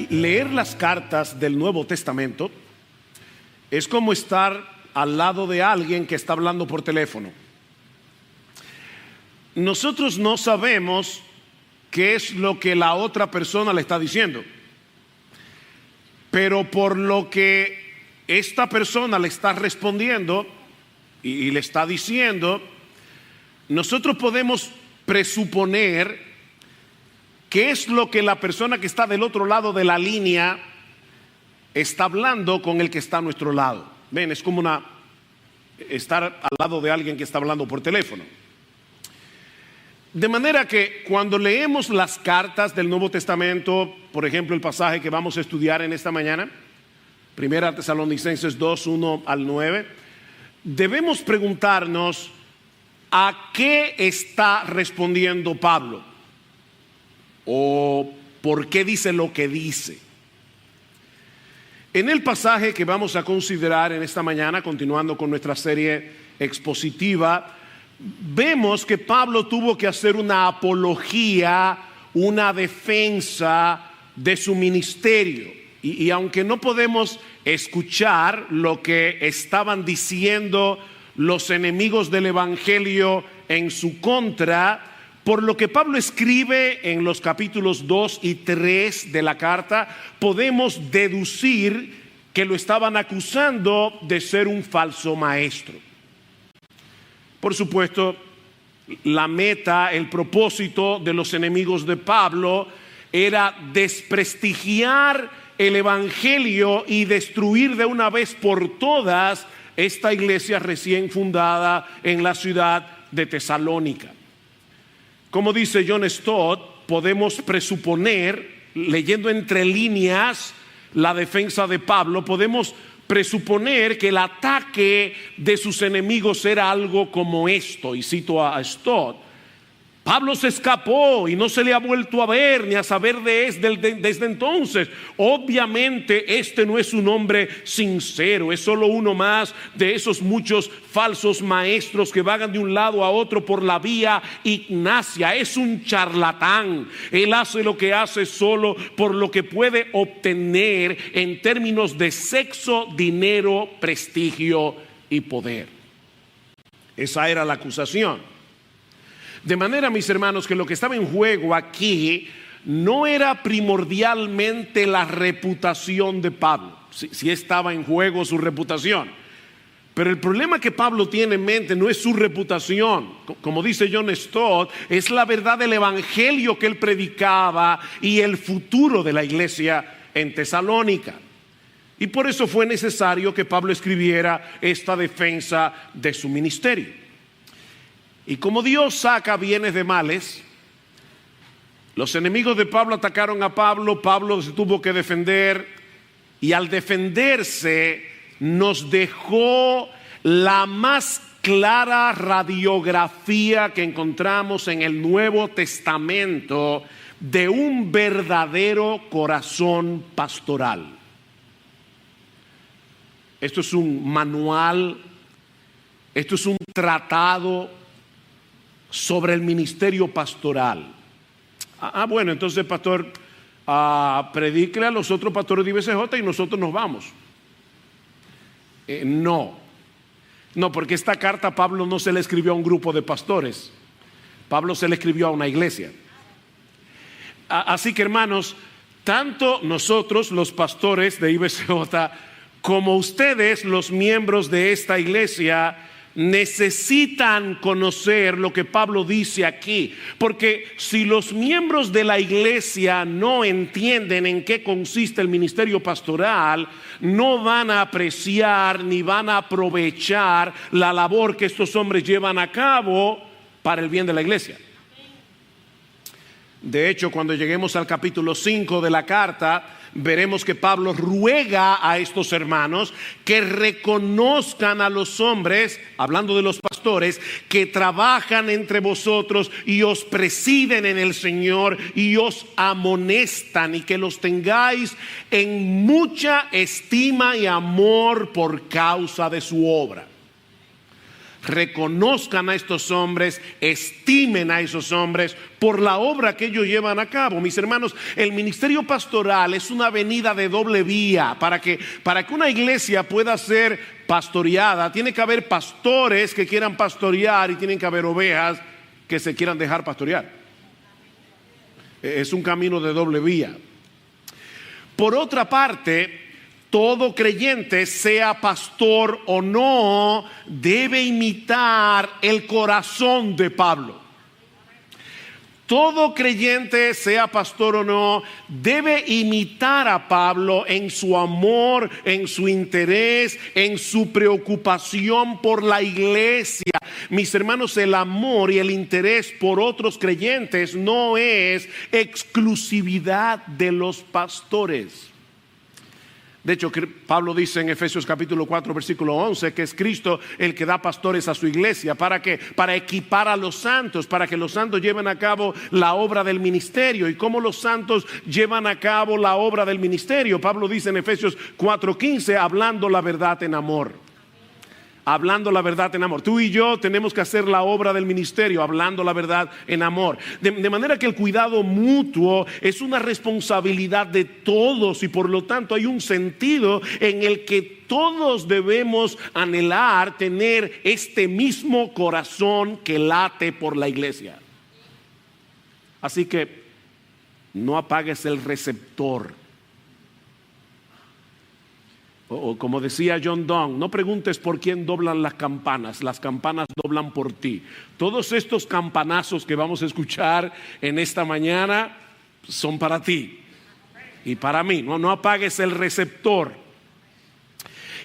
Leer las cartas del Nuevo Testamento es como estar al lado de alguien que está hablando por teléfono. Nosotros no sabemos qué es lo que la otra persona le está diciendo, pero por lo que esta persona le está respondiendo y le está diciendo, nosotros podemos presuponer qué es lo que la persona que está del otro lado de la línea está hablando con el que está a nuestro lado. Ven, es como estar al lado de alguien que está hablando por teléfono. De manera que cuando leemos las cartas del Nuevo Testamento, por ejemplo el pasaje que vamos a estudiar en esta mañana, 1 Tesalonicenses 2, 1 al 9, debemos preguntarnos ¿a qué está respondiendo Pablo? ¿O por qué dice lo que dice? En el pasaje que vamos a considerar en esta mañana, continuando con nuestra serie expositiva, vemos que Pablo tuvo que hacer una apología, una defensa de su ministerio. Y aunque no podemos escuchar lo que estaban diciendo los enemigos del evangelio en su contra, por lo que Pablo escribe en los capítulos 2 y 3 de la carta, podemos deducir que lo estaban acusando de ser un falso maestro. Por supuesto, la meta, el propósito de los enemigos de Pablo era desprestigiar el evangelio y destruir de una vez por todas esta iglesia recién fundada en la ciudad de Tesalónica. Como dice John Stott, podemos presuponer, leyendo entre líneas la defensa de Pablo, podemos presuponer que el ataque de sus enemigos era algo como esto, y cito a Stott: Pablo se escapó y no se le ha vuelto a ver ni a saber desde entonces. Obviamente este no es un hombre sincero, es solo uno más de esos muchos falsos maestros que vagan de un lado a otro por la vía ignacia. Es un charlatán. Él hace lo que hace solo por lo que puede obtener en términos de sexo, dinero, prestigio y poder. Esa era la acusación. De manera, mis hermanos, que lo que estaba en juego aquí no era primordialmente la reputación de Pablo. Sí estaba en juego su reputación, pero el problema que Pablo tiene en mente no es su reputación. Como dice John Stott, es la verdad del evangelio que él predicaba y el futuro de la iglesia en Tesalónica. Y por eso fue necesario que Pablo escribiera esta defensa de su ministerio. Y como Dios saca bienes de males, los enemigos de Pablo atacaron a Pablo, Pablo se tuvo que defender, y al defenderse nos dejó la más clara radiografía que encontramos en el Nuevo Testamento de un verdadero corazón pastoral. Esto es un manual, esto es un tratado sobre el ministerio pastoral. Bueno, entonces, pastor, predíquele a los otros pastores de IBCJ y nosotros nos vamos. No, porque esta carta Pablo no se le escribió a un grupo de pastores. Pablo se le escribió a una iglesia. Así que, hermanos, tanto nosotros los pastores de IBCJ como ustedes, los miembros de esta iglesia, necesitan conocer lo que Pablo dice aquí, porque si los miembros de la iglesia no entienden en qué consiste el ministerio pastoral, no van a apreciar ni van a aprovechar la labor que estos hombres llevan a cabo para el bien de la iglesia. De hecho, cuando lleguemos al capítulo 5 de la carta, veremos que Pablo ruega a estos hermanos que reconozcan a los hombres, hablando de los pastores, que trabajan entre vosotros y os presiden en el Señor y os amonestan, y que los tengáis en mucha estima y amor por causa de su obra. reconozcan a estos hombres, estimen a esos hombres por la obra que ellos llevan a cabo. Mis hermanos, el ministerio pastoral es una avenida de doble vía. Para que una iglesia pueda ser pastoreada, tiene que haber pastores que quieran pastorear y tienen que haber ovejas que se quieran dejar pastorear. Es un camino de doble vía. Por otra parte, todo creyente, sea pastor o no, debe imitar el corazón de Pablo. Todo creyente, sea pastor o no, debe imitar a Pablo en su amor, en su interés, en su preocupación por la iglesia. Mis hermanos, el amor y el interés por otros creyentes no es exclusividad de los pastores. De hecho, Pablo dice en Efesios capítulo 4 versículo 11 que es Cristo el que da pastores a su iglesia. ¿Para qué? Para equipar a los santos, para que los santos lleven a cabo la obra del ministerio. ¿Y cómo los santos llevan a cabo la obra del ministerio? Pablo dice en Efesios 4:15, hablando la verdad en amor. Hablando la verdad en amor. Tú y yo tenemos que hacer la obra del ministerio, hablando la verdad en amor. De manera que el cuidado mutuo es una responsabilidad de todos y por lo tanto hay un sentido en el que todos debemos anhelar tener este mismo corazón que late por la iglesia. Así que no apagues el receptor. O como decía John Donne, no preguntes por quién doblan las campanas doblan por ti. Todos estos campanazos que vamos a escuchar en esta mañana son para ti y para mí. No apagues el receptor.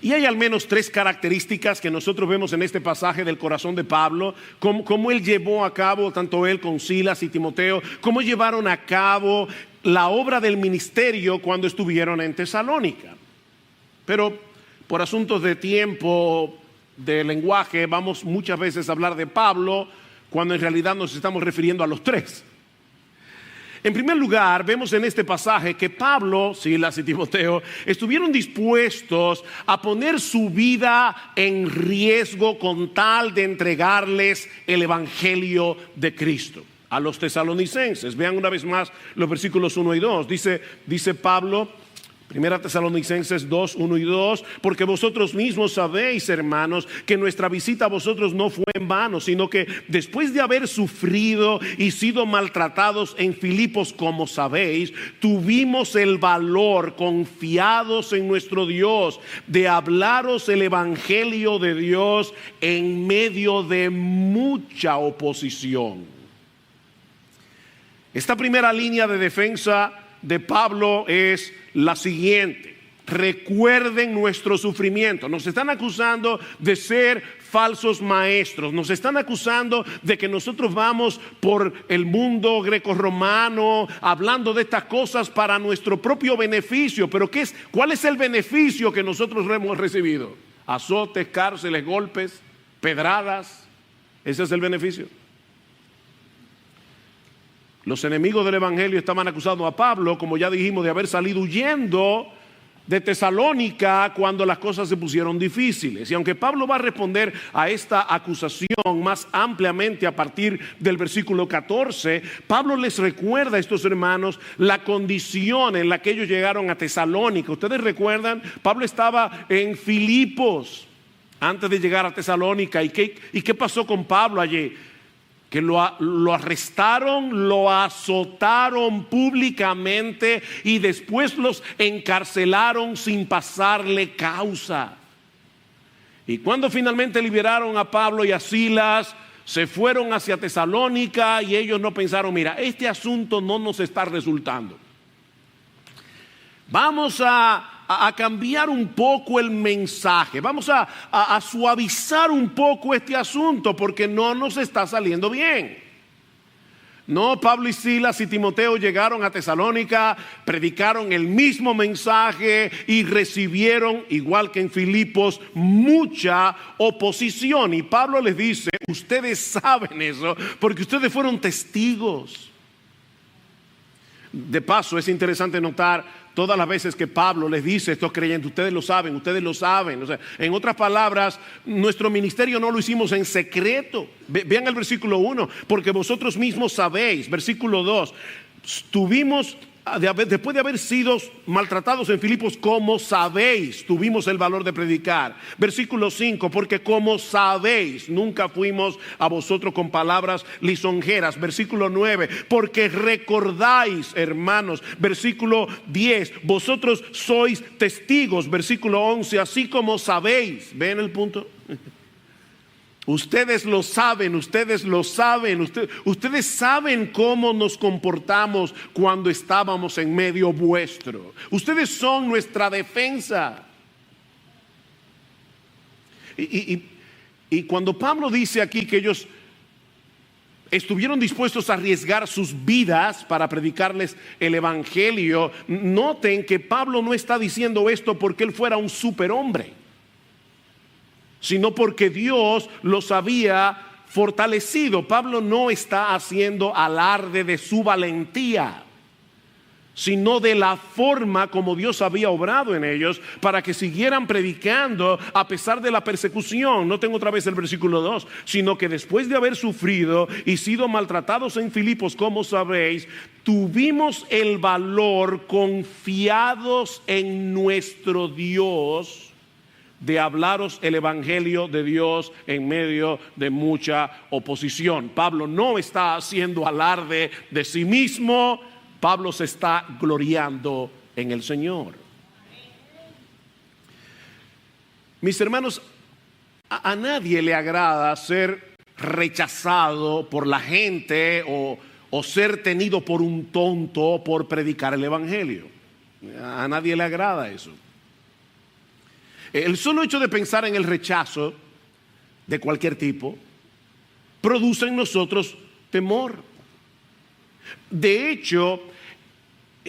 Y hay al menos 3 características que nosotros vemos en este pasaje del corazón de Pablo, cómo él llevó a cabo, tanto él con Silas y Timoteo, cómo llevaron a cabo la obra del ministerio cuando estuvieron en Tesalónica. Pero por asuntos de tiempo, de lenguaje, vamos muchas veces a hablar de Pablo cuando en realidad nos estamos refiriendo a los 3. En primer lugar, vemos en este pasaje que Pablo, Silas y Timoteo estuvieron dispuestos a poner su vida en riesgo con tal de entregarles el evangelio de Cristo a los tesalonicenses. Vean una vez más los versículos 1 y 2. Dice Pablo, Primera Tesalonicenses 2, 1 y 2, porque vosotros mismos sabéis, hermanos, que nuestra visita a vosotros no fue en vano, sino que después de haber sufrido y sido maltratados en Filipos, como sabéis, tuvimos el valor, confiados en nuestro Dios, de hablaros el evangelio de Dios en medio de mucha oposición. Esta primera línea de defensa de Pablo es la siguiente: recuerden nuestro sufrimiento. Nos están acusando de ser falsos maestros, nos están acusando de que nosotros vamos por el mundo grecorromano hablando de estas cosas para nuestro propio beneficio. Pero ¿cuál es el beneficio que nosotros hemos recibido? Azotes, cárceles, golpes, pedradas. Ese es el beneficio. Los enemigos del evangelio estaban acusando a Pablo, como ya dijimos, de haber salido huyendo de Tesalónica cuando las cosas se pusieron difíciles. Y aunque Pablo va a responder a esta acusación más ampliamente a partir del versículo 14, Pablo les recuerda a estos hermanos la condición en la que ellos llegaron a Tesalónica. Ustedes recuerdan, Pablo estaba en Filipos antes de llegar a Tesalónica. ¿Y qué pasó con Pablo allí? Que lo arrestaron, lo azotaron públicamente y después los encarcelaron sin pasarle causa. Y cuando finalmente liberaron a Pablo y a Silas, se fueron hacia Tesalónica y ellos no pensaron, mira, este asunto no nos está resultando. Vamos a cambiar un poco el mensaje, vamos a suavizar un poco este asunto porque no nos está saliendo bien. No, Pablo y Silas y Timoteo llegaron a Tesalónica, predicaron el mismo mensaje y recibieron, igual que en Filipos, mucha oposición. Y Pablo les dice, ustedes saben eso porque ustedes fueron testigos. De paso, es interesante notar todas las veces que Pablo les dice a estos creyentes, ustedes lo saben, ustedes lo saben. O sea, en otras palabras, nuestro ministerio no lo hicimos en secreto. Vean el versículo 1, porque vosotros mismos sabéis. Versículo 2, después de haber sido maltratados en Filipos, como sabéis, tuvimos el valor de predicar. Versículo 5, porque como sabéis, nunca fuimos a vosotros con palabras lisonjeras. Versículo 9, porque recordáis, hermanos. Versículo 10, vosotros sois testigos. Versículo 11, así como sabéis. ¿Ven el punto? Ustedes lo saben, ustedes lo saben, ustedes saben cómo nos comportamos cuando estábamos en medio vuestro. Ustedes son nuestra defensa. Y cuando Pablo dice aquí que ellos estuvieron dispuestos a arriesgar sus vidas para predicarles el evangelio, noten que Pablo no está diciendo esto porque él fuera un superhombre, sino porque Dios los había fortalecido. Pablo no está haciendo alarde de su valentía, sino de la forma como Dios había obrado en ellos para que siguieran predicando a pesar de la persecución. Noten otra vez el versículo 2, sino que después de haber sufrido y sido maltratados en Filipos, como sabéis, tuvimos el valor, confiados en nuestro Dios, de hablaros el evangelio de Dios en medio de mucha oposición. Pablo no está haciendo alarde de sí mismo, Pablo se está gloriando en el Señor. Mis hermanos, a nadie le agrada ser rechazado por la gente o ser tenido por un tonto por predicar el evangelio. A nadie le agrada eso. El solo hecho de pensar en el rechazo de cualquier tipo produce en nosotros temor. De hecho,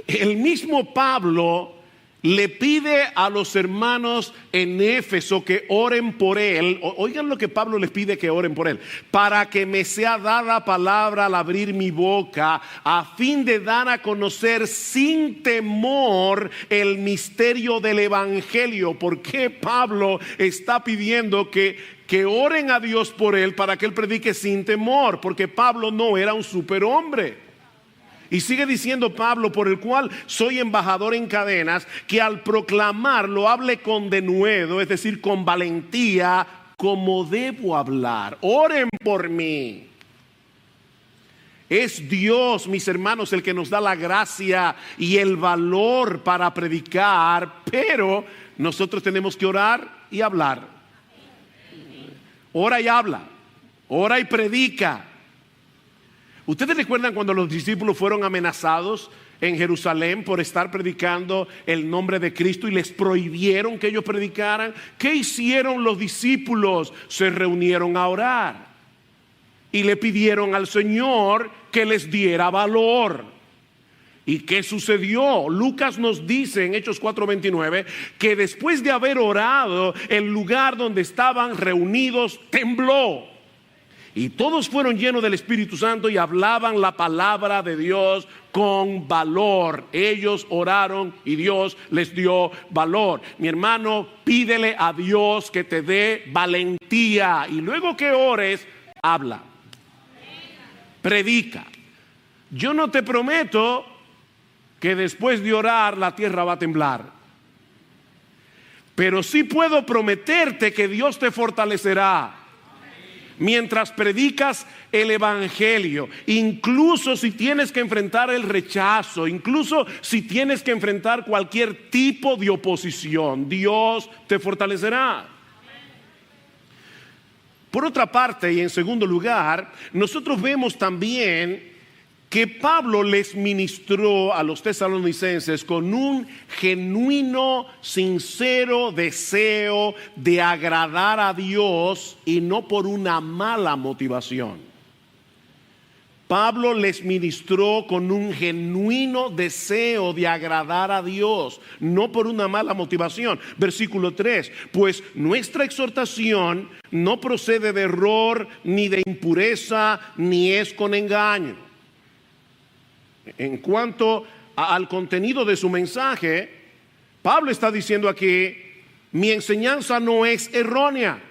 el mismo Pablo le pide a los hermanos en Éfeso que oren por él. Oigan lo que Pablo les pide, que oren por él: para que me sea dada palabra al abrir mi boca, a fin de dar a conocer sin temor el misterio del evangelio. ¿Por qué Pablo está pidiendo que oren a Dios por él para que él predique sin temor? Porque Pablo no era un superhombre. Y sigue diciendo Pablo, por el cual soy embajador en cadenas, que al proclamarlo hable con denuedo, es decir, con valentía, como debo hablar. Oren por mí. Es Dios, mis hermanos, el que nos da la gracia y el valor para predicar, pero nosotros tenemos que orar y hablar. Ora y habla, ora y predica. ¿Ustedes recuerdan cuando los discípulos fueron amenazados en Jerusalén por estar predicando el nombre de Cristo y les prohibieron que ellos predicaran? ¿Qué hicieron los discípulos? Se reunieron a orar y le pidieron al Señor que les diera valor. ¿Y qué sucedió? Lucas nos dice en Hechos 4:29 que después de haber orado, el lugar donde estaban reunidos tembló. Y todos fueron llenos del Espíritu Santo y hablaban la palabra de Dios con valor. Ellos oraron y Dios les dio valor. Mi hermano, pídele a Dios que te dé valentía. Y luego que ores, habla. Predica. Yo no te prometo que después de orar la tierra va a temblar. Pero sí puedo prometerte que Dios te fortalecerá mientras predicas el evangelio, incluso si tienes que enfrentar el rechazo, incluso si tienes que enfrentar cualquier tipo de oposición, Dios te fortalecerá. Por otra parte, y en segundo lugar, nosotros vemos también que Pablo les ministró a los tesalonicenses con un genuino, sincero deseo de agradar a Dios y no por una mala motivación. Pablo les ministró con un genuino deseo de agradar a Dios, no por una mala motivación. Versículo 3, pues nuestra exhortación no procede de error, ni de impureza, ni es con engaño. En cuanto al contenido de su mensaje, Pablo está diciendo aquí: mi enseñanza no es errónea.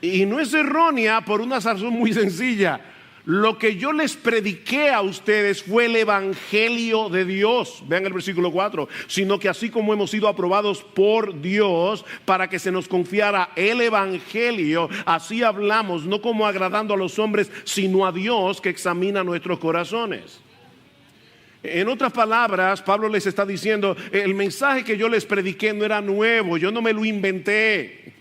Y no es errónea por una razón muy sencilla. Lo que yo les prediqué a ustedes fue el evangelio de Dios. Vean el versículo 4. Sino que así como hemos sido aprobados por Dios para que se nos confiara el evangelio, así hablamos, no como agradando a los hombres, sino a Dios que examina nuestros corazones. En otras palabras, Pablo les está diciendo: el mensaje que yo les prediqué no era nuevo, yo no me lo inventé.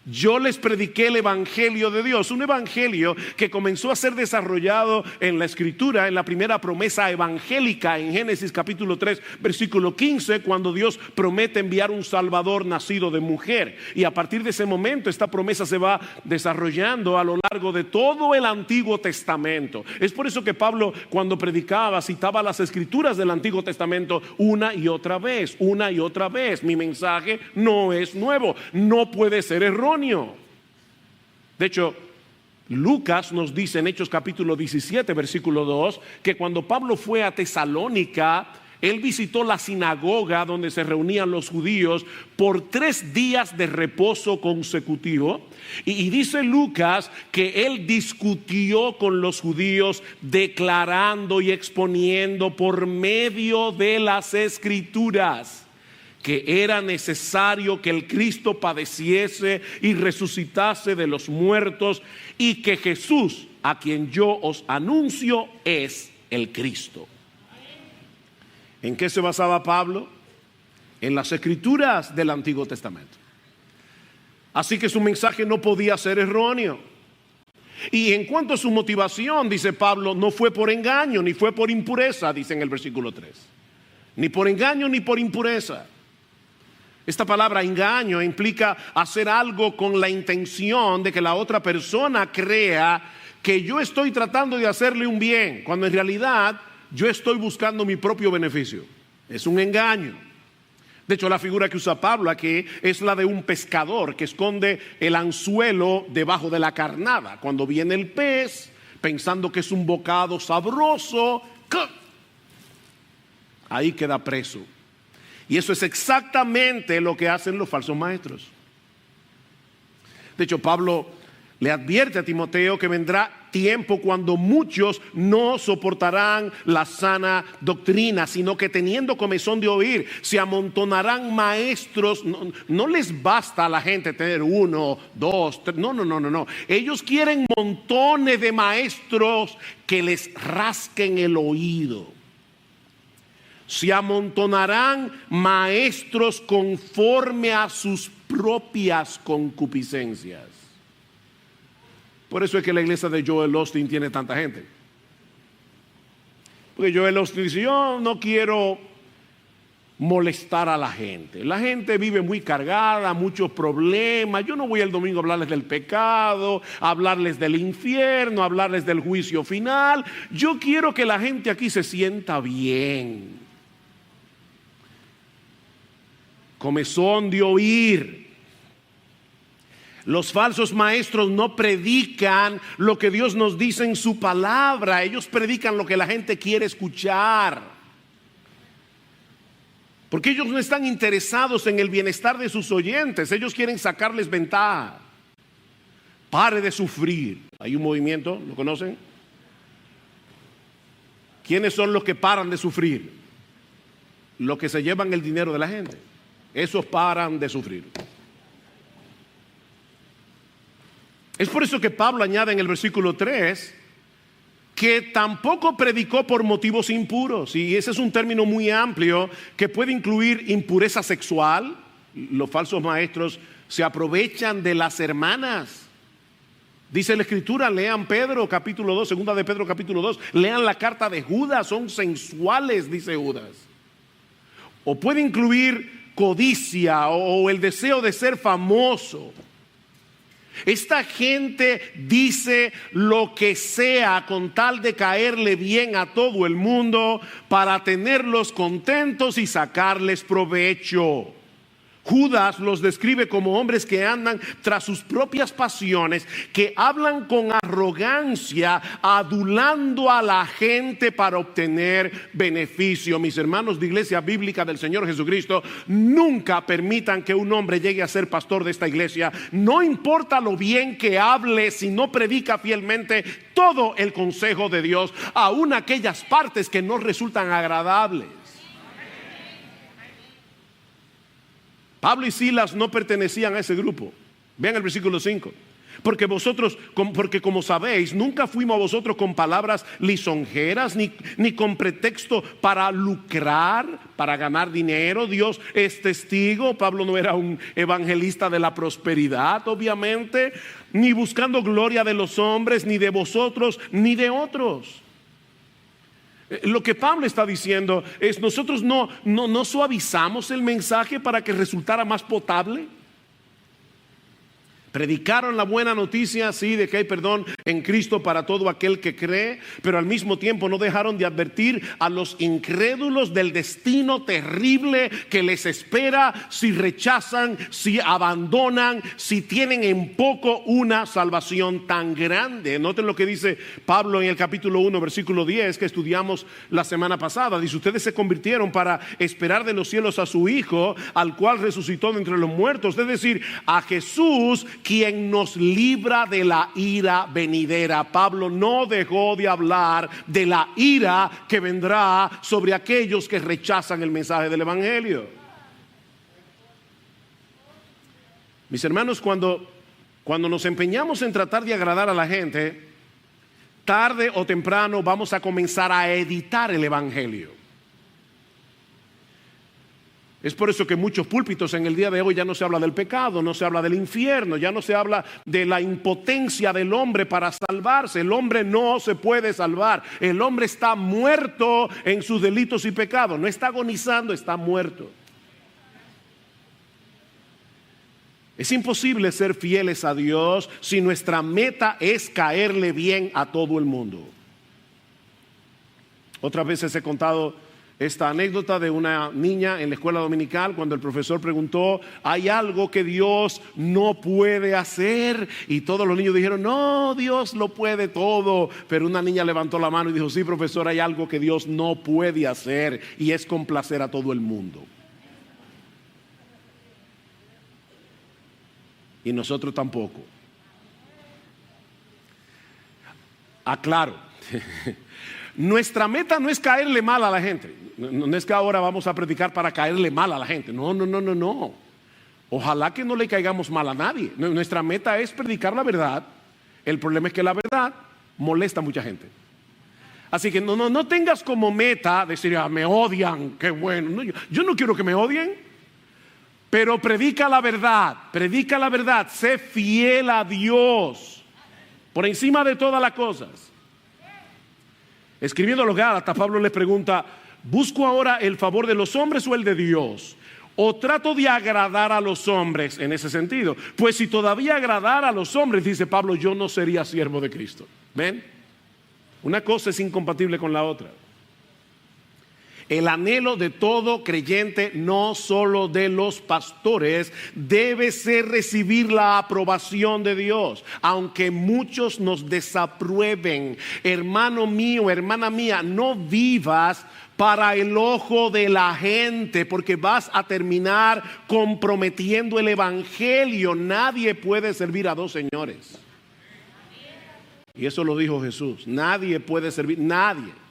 Yo les prediqué el evangelio de Dios, un evangelio que comenzó a ser desarrollado en la escritura, en la primera promesa evangélica en Génesis capítulo 3 versículo 15, cuando Dios promete enviar un salvador nacido de mujer. Y a partir de ese momento esta promesa se va desarrollando a lo largo de todo el Antiguo Testamento. Es por eso que Pablo, cuando predicaba, citaba las escrituras del Antiguo Testamento una y otra vez, una y otra vez. Mi mensaje no es nuevo, no puede ser erróneo. De hecho, Lucas nos dice en Hechos capítulo 17 versículo 2 que cuando Pablo fue a Tesalónica, él visitó la sinagoga donde se reunían los judíos por 3 días de reposo consecutivo. Y dice Lucas que él discutió con los judíos, declarando y exponiendo por medio de las escrituras que era necesario que el Cristo padeciese y resucitase de los muertos, y que Jesús, a quien yo os anuncio, es el Cristo. ¿En qué se basaba Pablo? En las escrituras del Antiguo Testamento. Así que su mensaje no podía ser erróneo. Y en cuanto a su motivación, dice Pablo, no fue por engaño, ni fue por impureza, dice en el versículo 3. Ni por engaño ni por impureza. Esta palabra engaño implica hacer algo con la intención de que la otra persona crea que yo estoy tratando de hacerle un bien, cuando en realidad yo estoy buscando mi propio beneficio. Es un engaño. De hecho, la figura que usa Pablo aquí es la de un pescador que esconde el anzuelo debajo de la carnada. Cuando viene el pez, pensando que es un bocado sabroso, ahí queda preso. Y eso es exactamente lo que hacen los falsos maestros. De hecho, Pablo le advierte a Timoteo que vendrá tiempo cuando muchos no soportarán la sana doctrina, sino que teniendo comezón de oír, se amontonarán maestros. No les basta a la gente tener 1, 2, 3, no. Ellos quieren montones de maestros que les rasquen el oído. Se amontonarán maestros conforme a sus propias concupiscencias. Por eso es que la iglesia de Joel Osteen tiene tanta gente. Porque Joel Osteen dice: yo no quiero molestar a la gente. La gente vive muy cargada, muchos problemas. Yo no voy el domingo a hablarles del pecado, a hablarles del infierno, a hablarles del juicio final. Yo quiero que la gente aquí se sienta bien. Comezón de oír. Los falsos maestros no predican lo que Dios nos dice en su palabra. Ellos predican lo que la gente quiere escuchar. Porque ellos no están interesados en el bienestar de sus oyentes. Ellos quieren sacarles ventaja. Pare de sufrir. Hay un movimiento, ¿lo conocen? ¿Quiénes son los que paran de sufrir? Los que se llevan el dinero de la gente. Esos paran de sufrir. Es por eso que Pablo añade en el versículo 3 que tampoco predicó por motivos impuros. Y ese es un término muy amplio que puede incluir impureza sexual. Los falsos maestros se aprovechan de las hermanas. Dice la escritura, lean Pedro capítulo 2, segunda de Pedro capítulo 2, lean la carta de Judas, son sensuales, dice Judas. O puede incluir codicia o el deseo de ser famoso. Esta gente dice lo que sea con tal de caerle bien a todo el mundo para tenerlos contentos y sacarles provecho. Judas los describe como hombres que andan tras sus propias pasiones, que hablan con arrogancia, adulando a la gente para obtener beneficio. Mis hermanos de Iglesia Bíblica del Señor Jesucristo, nunca permitan que un hombre llegue a ser pastor de esta iglesia. No importa lo bien que hable, si no predica fielmente todo el consejo de Dios, aun aquellas partes que no resultan agradables. Pablo y Silas no pertenecían a ese grupo. Vean el versículo 5. Porque como sabéis, nunca fuimos a vosotros con palabras lisonjeras, ni con pretexto para lucrar, para ganar dinero. Dios es testigo. Pablo no era un evangelista de la prosperidad, obviamente, ni buscando gloria de los hombres, ni de vosotros, ni de otros. Lo que Pablo está diciendo es: nosotros no suavizamos el mensaje para que resultara más potable. Predicaron la buena noticia, sí, de que hay perdón en Cristo para todo aquel que cree, pero al mismo tiempo no dejaron de advertir a los incrédulos del destino terrible que les espera si rechazan, si abandonan, si tienen en poco una salvación tan grande. Noten lo que dice Pablo en el capítulo 1, versículo 10, que estudiamos la semana pasada. Dice: ustedes se convirtieron para esperar de los cielos a su Hijo, al cual resucitó de entre los muertos, es decir, a Jesús, quien nos libra de la ira venidera. Pablo no dejó de hablar de la ira que vendrá sobre aquellos que rechazan el mensaje del evangelio. Mis hermanos, cuando nos empeñamos en tratar de agradar a la gente, tarde o temprano vamos a comenzar a editar el evangelio. Es por eso que en muchos púlpitos en el día de hoy ya no se habla del pecado, no se habla del infierno, ya no se habla de la impotencia del hombre para salvarse. El hombre no se puede salvar. El hombre está muerto en sus delitos y pecados. No está agonizando, está muerto. Es imposible ser fieles a Dios si nuestra meta es caerle bien a todo el mundo. Otras veces he contado esta anécdota de una niña en la escuela dominical, cuando el profesor preguntó: ¿hay algo que Dios no puede hacer? Y todos los niños dijeron: no, Dios lo puede todo. Pero una niña levantó la mano y dijo: sí, profesor, hay algo que Dios no puede hacer, y es complacer a todo el mundo. Y nosotros tampoco. Aclaro. Nuestra meta no es caerle mal a la gente. No es que ahora vamos a predicar para caerle mal a la gente. No. Ojalá que no le caigamos mal a nadie. Nuestra meta es predicar la verdad. El problema es que la verdad molesta a mucha gente. Así que no tengas como meta decir: me odian, qué bueno. No, yo no quiero que me odien. Pero predica la verdad, sé fiel a Dios por encima de todas las cosas. Escribiendo a los Gálatas, Pablo les pregunta: ¿busco ahora el favor de los hombres o el de Dios? ¿O trato de agradar a los hombres en ese sentido? Pues si todavía agradara a los hombres, dice Pablo, yo no sería siervo de Cristo. ¿Ven? Una cosa es incompatible con la otra. El anhelo de todo creyente, no solo de los pastores, debe ser recibir la aprobación de Dios, aunque muchos nos desaprueben. Hermano mío, hermana mía, no vivas para el ojo de la gente, porque vas a terminar comprometiendo el evangelio. Nadie puede servir a dos señores. Y eso lo dijo Jesús. Nadie puede servir, nadie.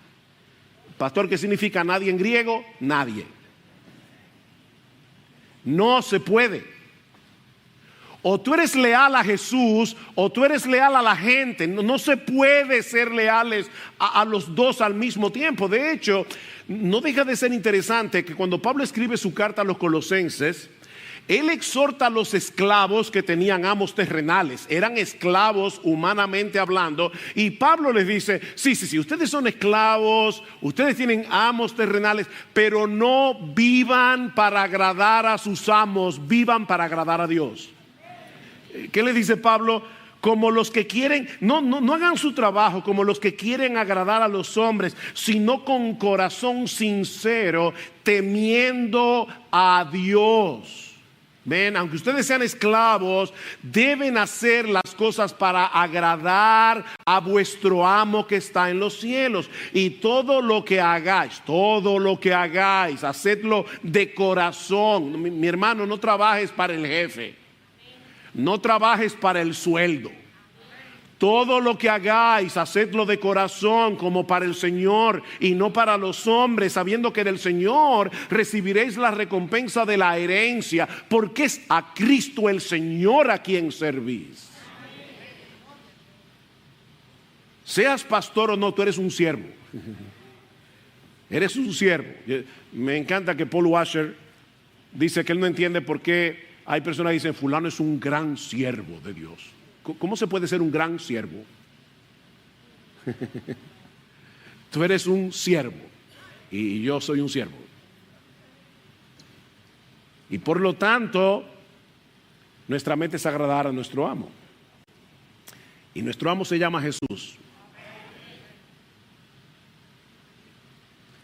Pastor, ¿qué significa nadie en griego? Nadie. No se puede. O tú eres leal a Jesús o tú eres leal a la gente. No se puede ser leales a los dos al mismo tiempo. De hecho, no deja de ser interesante que cuando Pablo escribe su carta a los colosenses, él exhorta a los esclavos que tenían amos terrenales. Eran esclavos humanamente hablando. Y Pablo les dice: sí, ustedes son esclavos, ustedes tienen amos terrenales, pero no vivan para agradar a sus amos, vivan para agradar a Dios. ¿Qué le dice Pablo? Como los que quieren, no hagan su trabajo como los que quieren agradar a los hombres, sino con corazón sincero, temiendo a Dios. Ven, aunque ustedes sean esclavos, deben hacer las cosas para agradar a vuestro amo que está en los cielos. Y todo lo que hagáis, hacedlo de corazón. Mi hermano, no trabajes para el jefe, no trabajes para el sueldo. Todo lo que hagáis, hacedlo de corazón como para el Señor y no para los hombres, sabiendo que del Señor recibiréis la recompensa de la herencia, porque es a Cristo el Señor a quien servís. Seas pastor o no, tú eres un siervo. Eres un siervo. Me encanta que Paul Washer dice que él no entiende por qué hay personas que dicen fulano es un gran siervo de Dios. ¿Cómo se puede ser un gran siervo? Tú eres un siervo y yo soy un siervo. Y por lo tanto, nuestra meta es agradar a nuestro amo. Y nuestro amo se llama Jesús.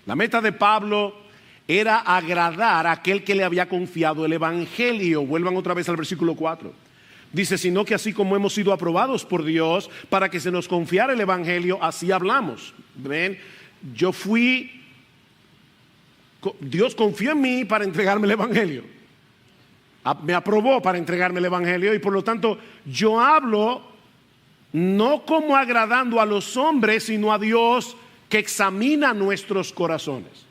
La meta de Pablo era agradar a aquel que le había confiado el evangelio. Vuelvan otra vez al versículo 4. Dice, sino que así como hemos sido aprobados por Dios para que se nos confiara el evangelio, así hablamos. Ven, Dios confió en mí para entregarme el evangelio. Me aprobó para entregarme el evangelio y por lo tanto yo hablo no como agradando a los hombres, sino a Dios que examina nuestros corazones.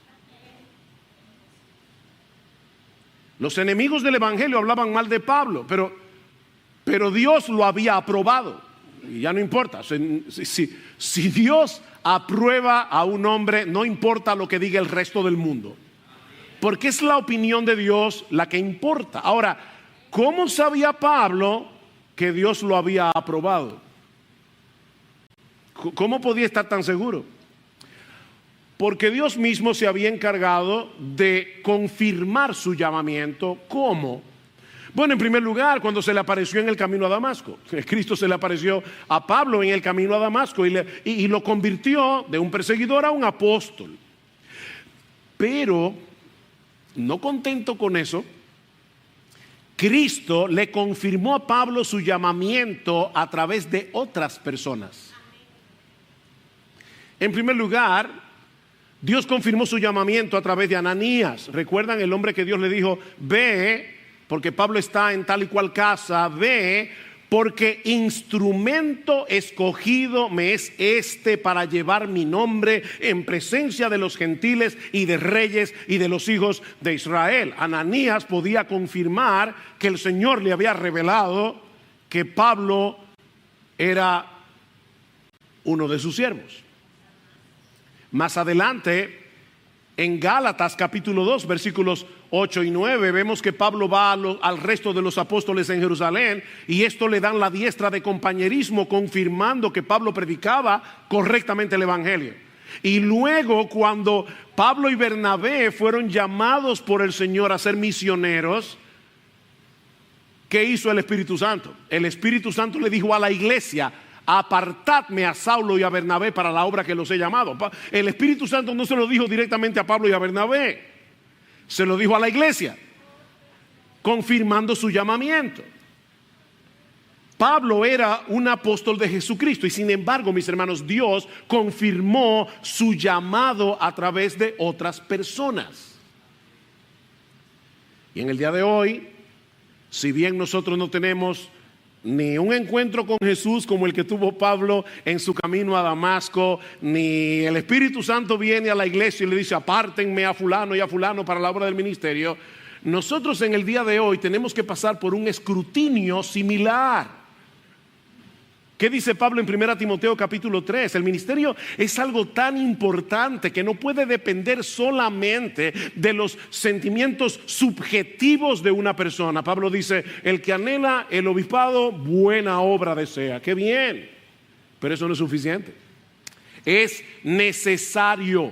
Los enemigos del evangelio hablaban mal de Pablo, pero Dios lo había aprobado. Y ya no importa. Si Dios aprueba a un hombre, no importa lo que diga el resto del mundo. Porque es la opinión de Dios la que importa. Ahora, ¿cómo sabía Pablo que Dios lo había aprobado? ¿Cómo podía estar tan seguro? Porque Dios mismo se había encargado de confirmar su llamamiento. ¿Cómo? Bueno, en primer lugar, cuando se le apareció en el camino a Damasco. Cristo se le apareció a Pablo en el camino a Damasco y lo convirtió de un perseguidor a un apóstol. Pero, no contento con eso, Cristo le confirmó a Pablo su llamamiento a través de otras personas. En primer lugar, Dios confirmó su llamamiento a través de Ananías. ¿Recuerdan el hombre que Dios le dijo, ve, porque Pablo está en tal y cual casa, ve, porque instrumento escogido me es este para llevar mi nombre en presencia de los gentiles y de reyes y de los hijos de Israel? Ananías podía confirmar que el Señor le había revelado que Pablo era uno de sus siervos. Más adelante, en Gálatas capítulo 2 versículos 8 y 9 vemos que Pablo va al resto de los apóstoles en Jerusalén y esto le dan la diestra de compañerismo, confirmando que Pablo predicaba correctamente el evangelio. Y luego, cuando Pablo y Bernabé fueron llamados por el Señor a ser misioneros, ¿qué hizo el Espíritu Santo? El Espíritu Santo le dijo a la iglesia, apartadme a Saulo y a Bernabé para la obra que los he llamado. El Espíritu Santo no se lo dijo directamente a Pablo y a Bernabé, se lo dijo a la iglesia, confirmando su llamamiento. Pablo era un apóstol de Jesucristo y sin embargo, mis hermanos, Dios confirmó su llamado a través de otras personas. Y en el día de hoy, si bien nosotros no tenemos ni un encuentro con Jesús como el que tuvo Pablo en su camino a Damasco, ni el Espíritu Santo viene a la iglesia y le dice apártenme a fulano y a fulano para la obra del ministerio, nosotros en el día de hoy tenemos que pasar por un escrutinio similar. ¿Qué dice Pablo en 1 Timoteo capítulo 3? El ministerio es algo tan importante que no puede depender solamente de los sentimientos subjetivos de una persona. Pablo dice, el que anhela el obispado, buena obra desea. ¡Qué bien! Pero eso no es suficiente. Es necesario.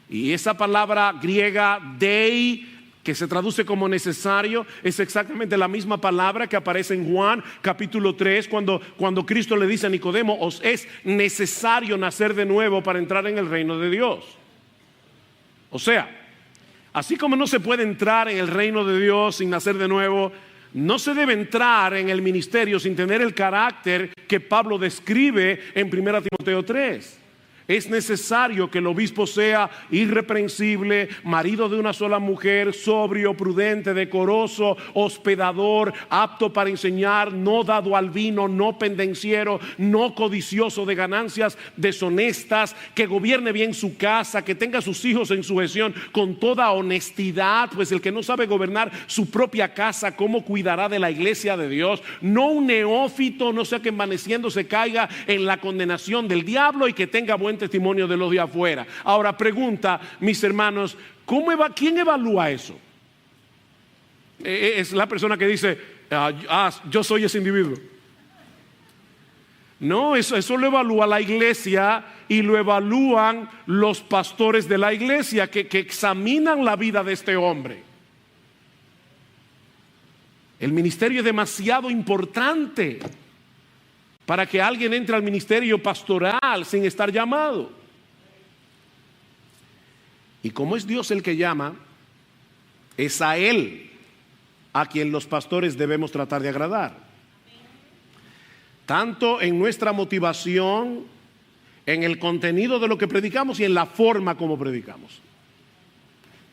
Y esa palabra griega, dei, que se traduce como necesario, es exactamente la misma palabra que aparece en Juan capítulo 3 cuando Cristo le dice a Nicodemo, os es necesario nacer de nuevo para entrar en el reino de Dios. O sea, así como no se puede entrar en el reino de Dios sin nacer de nuevo, no se debe entrar en el ministerio sin tener el carácter que Pablo describe en 1 Timoteo 3. Es necesario que el obispo sea irreprensible, marido de una sola mujer, sobrio, prudente, decoroso, hospedador, apto para enseñar, no dado al vino, no pendenciero, no codicioso de ganancias deshonestas, que gobierne bien su casa, que tenga a sus hijos en sujeción con toda honestidad, pues el que no sabe gobernar su propia casa, ¿cómo cuidará de la iglesia de Dios? No un neófito, no sea que envaneciendo se caiga en la condenación del diablo, y que tenga buen testimonio de los de afuera. Ahora pregunta, mis hermanos, ¿quién evalúa eso? Es la persona que dice, yo soy ese individuo. No, eso lo evalúa la iglesia, y lo evalúan los pastores de la iglesia que examinan la vida de este hombre. El ministerio es demasiado importante para que alguien entre al ministerio pastoral sin estar llamado. Y como es Dios el que llama, es a Él a quien los pastores debemos tratar de agradar. Tanto en nuestra motivación, en el contenido de lo que predicamos y en la forma como predicamos.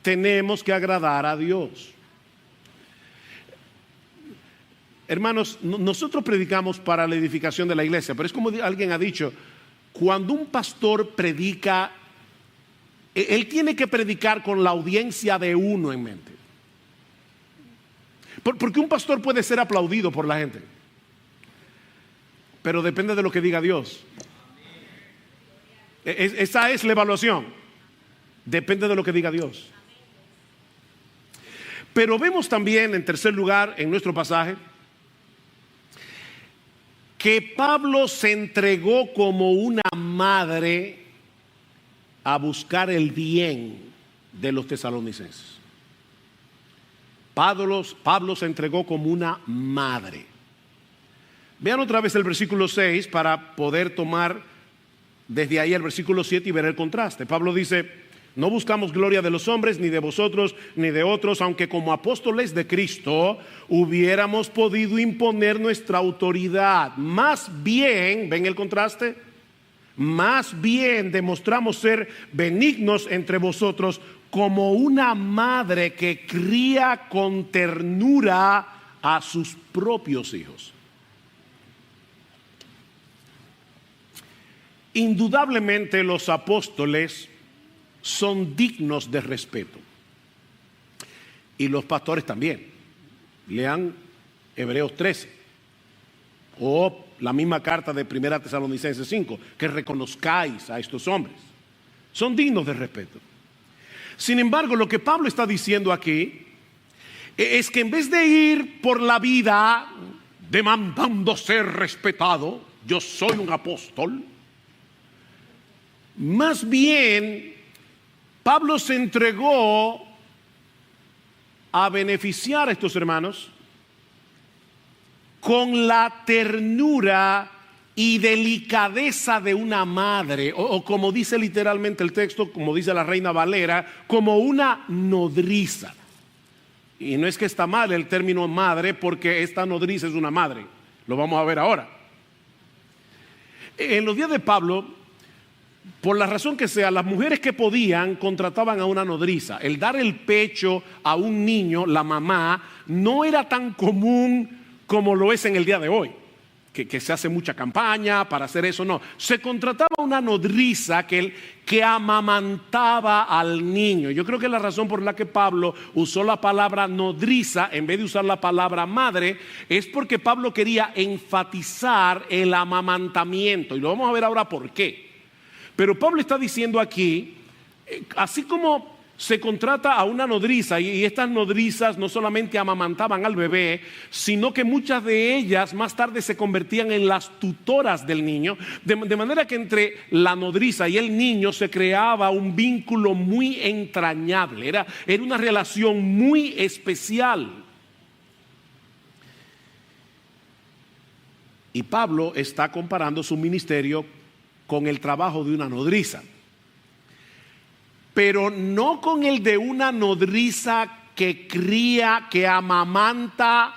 Tenemos que agradar a Dios. Hermanos, nosotros predicamos para la edificación de la iglesia, pero es como alguien ha dicho, cuando un pastor predica, él tiene que predicar con la audiencia de uno en mente. Porque un pastor puede ser aplaudido por la gente, pero depende de lo que diga Dios. Esa es la evaluación. Depende de lo que diga Dios. Pero vemos también, en tercer lugar, en nuestro pasaje, que Pablo se entregó como una madre a buscar el bien de los tesalonicenses. Pablo se entregó como una madre. Vean otra vez el versículo 6 para poder tomar desde ahí el versículo 7 y ver el contraste. Pablo dice, no buscamos gloria de los hombres, ni de vosotros, ni de otros, aunque como apóstoles de Cristo hubiéramos podido imponer nuestra autoridad. Más bien, ¿ven el contraste? Más bien demostramos ser benignos entre vosotros, como una madre que cría con ternura a sus propios hijos. Indudablemente los apóstoles son dignos de respeto, y los pastores también. Lean Hebreos 13 o la misma carta de 1 Tesalonicenses 5, que reconozcáis a estos hombres. Son dignos de respeto. Sin embargo, lo que Pablo está diciendo aquí es que en vez de ir por la vida demandando ser respetado, yo soy un apóstol, más bien Pablo se entregó a beneficiar a estos hermanos con la ternura y delicadeza de una madre, o como dice literalmente el texto, como dice la Reina Valera, como una nodriza. Y no es que está mal el término madre, porque esta nodriza es una madre. Lo vamos a ver ahora. En los días de Pablo, por la razón que sea, las mujeres que podían contrataban a una nodriza. El dar el pecho a un niño, la mamá, no era tan común como lo es en el día de hoy, que se hace mucha campaña para hacer eso. No, se contrataba una nodriza que amamantaba al niño. Yo creo que la razón por la que Pablo usó la palabra nodriza en vez de usar la palabra madre es porque Pablo quería enfatizar el amamantamiento, y lo vamos a ver ahora por qué. Pero Pablo está diciendo aquí, así como se contrata a una nodriza, y estas nodrizas no solamente amamantaban al bebé, sino que muchas de ellas más tarde se convertían en las tutoras del niño, de manera que entre la nodriza y el niño se creaba un vínculo muy entrañable, era una relación muy especial. Y Pablo está comparando su ministerio con el trabajo de una nodriza, pero no con el de una nodriza que cría, que amamanta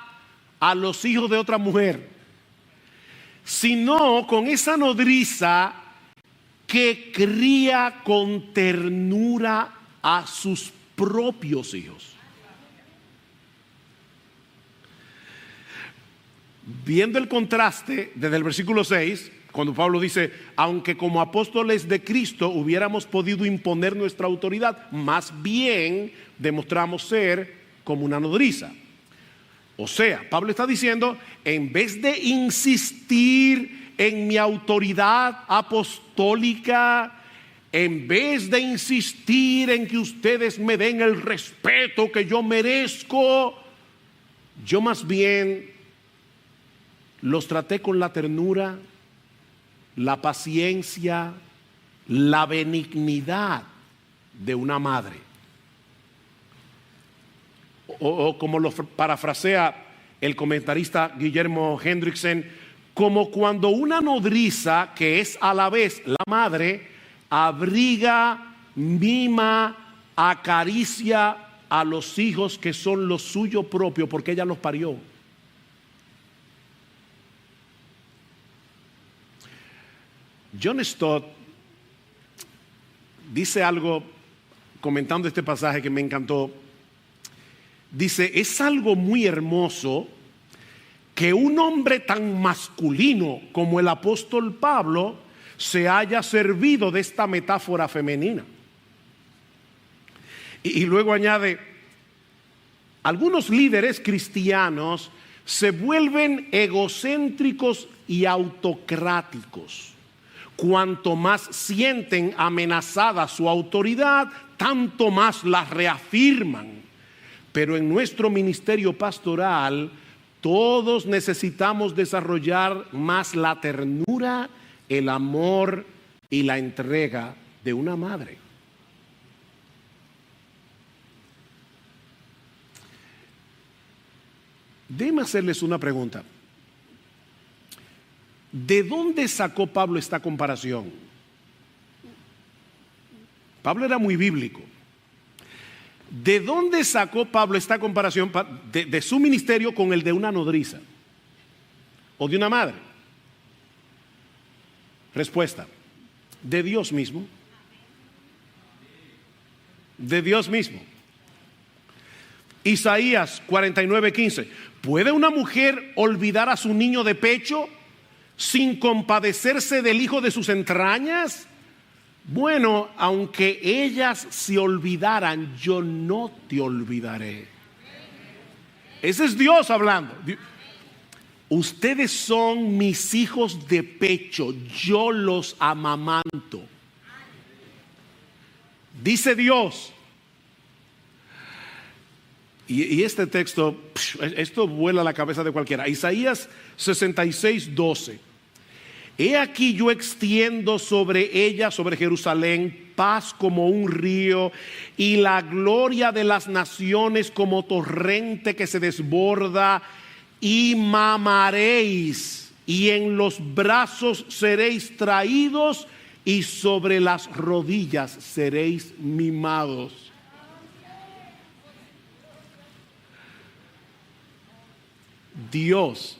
a los hijos de otra mujer, sino con esa nodriza que cría con ternura a sus propios hijos. Viendo el contraste desde el versículo 6, cuando Pablo dice, aunque como apóstoles de Cristo hubiéramos podido imponer nuestra autoridad, más bien demostramos ser como una nodriza. O sea, Pablo está diciendo, en vez de insistir en mi autoridad apostólica, en vez de insistir en que ustedes me den el respeto que yo merezco, yo más bien los traté con la ternura, la paciencia, la benignidad de una madre. O como lo parafrasea el comentarista Guillermo Hendrickson, como cuando una nodriza, que es a la vez la madre, abriga, mima, acaricia a los hijos que son lo suyo propio porque ella los parió. John Stott dice algo comentando este pasaje que me encantó. Dice, es algo muy hermoso que un hombre tan masculino como el apóstol Pablo se haya servido de esta metáfora femenina. Y luego añade, algunos líderes cristianos se vuelven egocéntricos y autocráticos. Cuanto más sienten amenazada su autoridad, tanto más la reafirman. Pero en nuestro ministerio pastoral, todos necesitamos desarrollar más la ternura, el amor y la entrega de una madre. Déjenme hacerles una pregunta. ¿De dónde sacó Pablo esta comparación? Pablo era muy bíblico. ¿De dónde sacó Pablo esta comparación de su ministerio con el de una nodriza o de una madre? Respuesta: de Dios mismo. De Dios mismo. Isaías 49:15. ¿Puede una mujer olvidar a su niño de pecho sin compadecerse del hijo de sus entrañas? Bueno, aunque ellas se olvidaran, yo no te olvidaré. Ese es Dios hablando. Ustedes son mis hijos de pecho, yo los amamanto. Dice Dios. Y este texto, esto vuela la cabeza de cualquiera. Isaías 66:12. He aquí yo extiendo sobre ella, sobre Jerusalén, paz como un río y la gloria de las naciones como torrente que se desborda, y mamaréis y en los brazos seréis traídos y sobre las rodillas seréis mimados. Dios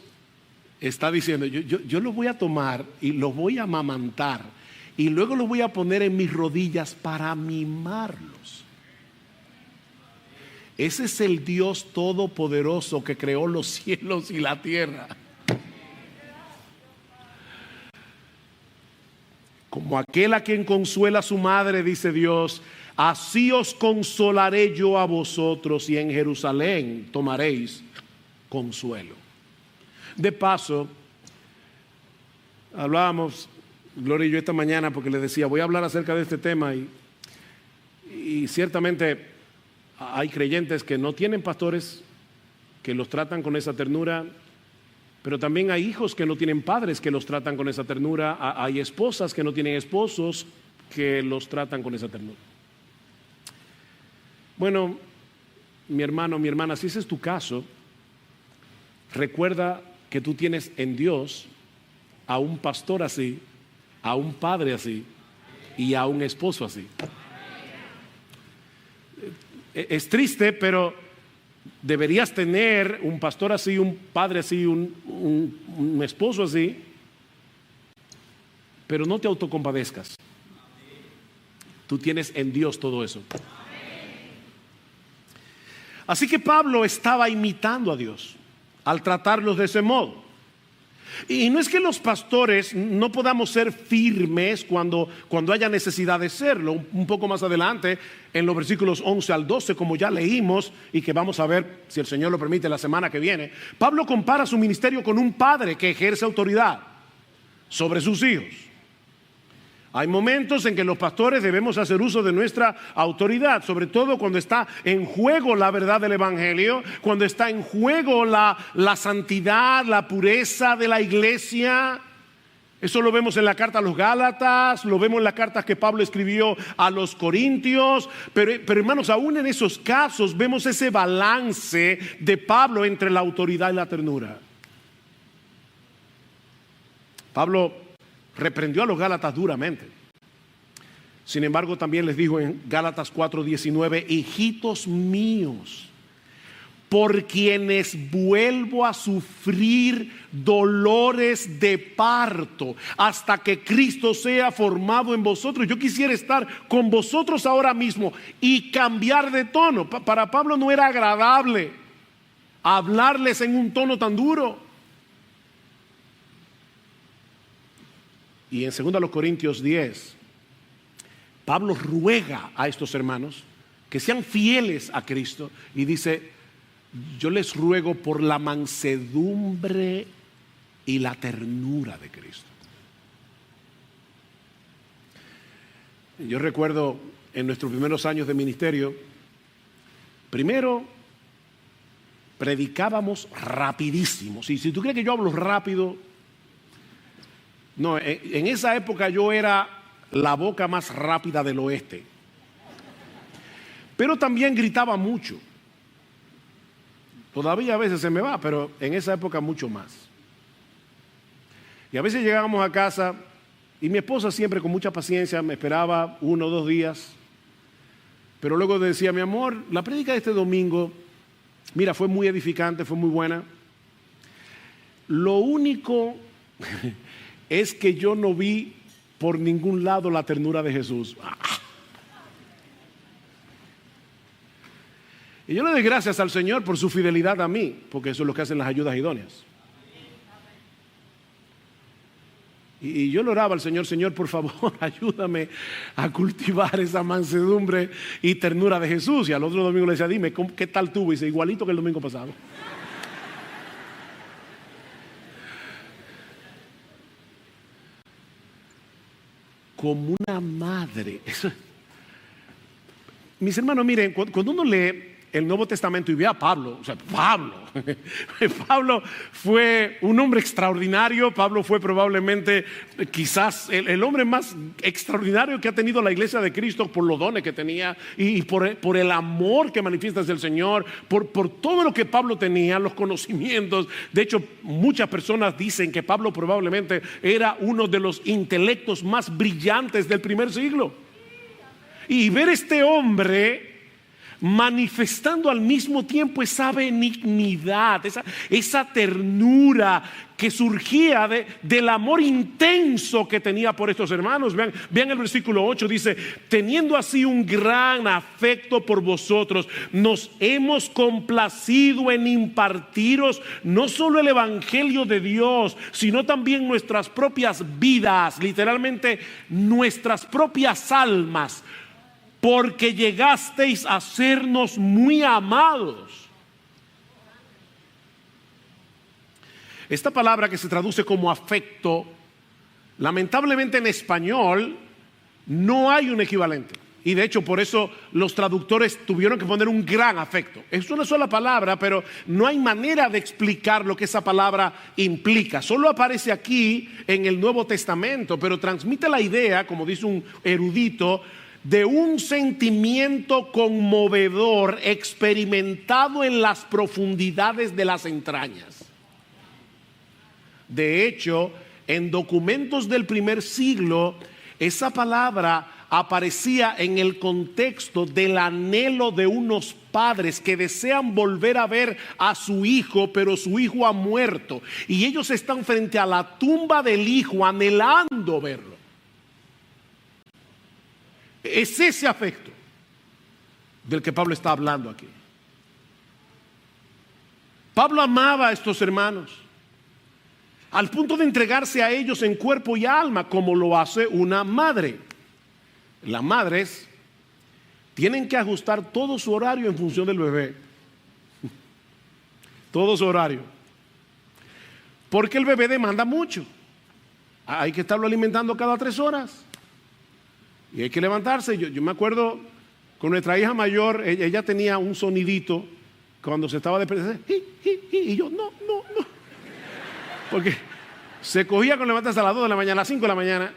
está diciendo, yo los voy a tomar y los voy a amamantar y luego los voy a poner en mis rodillas para mimarlos. Ese es el Dios todopoderoso que creó los cielos y la tierra. Como aquel a quien consuela a su madre, dice Dios, así os consolaré yo a vosotros y en Jerusalén tomaréis consuelo. De paso, hablábamos Gloria y yo esta mañana porque le decía, voy a hablar acerca de este tema y ciertamente hay creyentes que no tienen pastores que los tratan con esa ternura, pero también hay hijos que no tienen padres que los tratan con esa ternura, hay esposas que no tienen esposos que los tratan con esa ternura. Bueno, mi hermano, mi hermana, si ese es tu caso, recuerda que tú tienes en Dios a un pastor así, a un padre así y a un esposo así. Es triste, pero Deberías tener un pastor así, un padre así, un esposo así, pero no te autocompadezcas. Tú tienes en Dios todo eso. Así que Pablo estaba imitando a Dios al tratarlos de ese modo. Y no es que los pastores no podamos ser firmes cuando haya necesidad de serlo. Un poco más adelante, en los versículos 11 al 12, como ya leímos y que vamos a ver, si el Señor lo permite, la semana que viene, Pablo compara su ministerio con un padre que ejerce autoridad sobre sus hijos. Hay momentos en que los pastores debemos hacer uso de nuestra autoridad, sobre todo cuando está en juego la verdad del evangelio, cuando está en juego la santidad, la pureza de la iglesia. Eso lo vemos en la carta a los Gálatas, lo vemos en las cartas que Pablo escribió a los Corintios, pero hermanos, aún en esos casos vemos ese balance de Pablo entre la autoridad y la ternura. Pablo reprendió a los Gálatas duramente. Sin embargo, también les dijo en Gálatas 4:19: hijitos míos, por quienes vuelvo a sufrir dolores de parto hasta que Cristo sea formado en vosotros. Yo quisiera estar con vosotros ahora mismo y cambiar de tono. Para Pablo no era agradable hablarles en un tono tan duro. Y en 2 Corintios 10, Pablo ruega a estos hermanos que sean fieles a Cristo y dice: yo les ruego por la mansedumbre y la ternura de Cristo. Yo recuerdo en nuestros primeros años de ministerio, primero predicábamos rapidísimo. Si tú crees que yo hablo rápido, no, en esa época yo era la boca más rápida del oeste. Pero también gritaba mucho. Todavía a veces se me va, pero en esa época mucho más. Y a veces llegábamos a casa y mi esposa siempre con mucha paciencia me esperaba 1 o 2 días. Pero luego decía: mi amor, la prédica de este domingo, mira, fue muy edificante, fue muy buena. Lo único es que yo no vi por ningún lado la ternura de Jesús. Y yo le doy gracias al Señor por su fidelidad a mí, porque eso es lo que hacen las ayudas idóneas. Y yo le oraba al Señor: Señor, por favor, ayúdame a cultivar esa mansedumbre y ternura de Jesús. Y al otro domingo le decía: dime, ¿qué tal tuvo? Y dice: igualito que el domingo pasado. Como una madre. Mis hermanos, miren, cuando uno lee el Nuevo Testamento y ve a Pablo, Pablo fue un hombre extraordinario. Pablo fue probablemente quizás el hombre más extraordinario que ha tenido la iglesia de Cristo, por los dones que tenía y por el amor que manifiesta hacia el Señor, por todo lo que Pablo tenía, los conocimientos. De hecho, muchas personas dicen que Pablo probablemente era uno de los intelectos más brillantes del primer siglo. Y ver este hombre manifestando al mismo tiempo esa benignidad, esa ternura que surgía del amor intenso que tenía por estos hermanos. Vean el versículo 8, dice: teniendo así un gran afecto por vosotros, nos hemos complacido en impartiros no solo el evangelio de Dios, sino también nuestras propias vidas, literalmente nuestras propias almas, porque llegasteis a sernos muy amados. Esta palabra que se traduce como afecto, lamentablemente en español no hay un equivalente. Y de hecho por eso los traductores tuvieron que poner un gran afecto. Es una sola palabra, pero no hay manera de explicar lo que esa palabra implica. Solo aparece aquí en el Nuevo Testamento, pero transmite la idea, como dice un erudito, de un sentimiento conmovedor experimentado en las profundidades de las entrañas. De hecho, en documentos del primer siglo, esa palabra aparecía en el contexto del anhelo de unos padres que desean volver a ver a su hijo, pero su hijo ha muerto. Y ellos están frente a la tumba del hijo anhelando verlo. Es ese afecto del que Pablo está hablando aquí. Pablo amaba a estos hermanos al punto de entregarse a ellos en cuerpo y alma, como lo hace una madre. Las madres tienen que ajustar todo su horario en función del bebé. Todo su horario. Porque el bebé demanda mucho. Hay que estarlo alimentando cada 3 horas. Y hay que levantarse. Yo me acuerdo con nuestra hija mayor, ella tenía un sonidito cuando se estaba despertando. Y yo, no. Porque se cogía con levantarse a las 2 de la mañana, a las 5 de la mañana.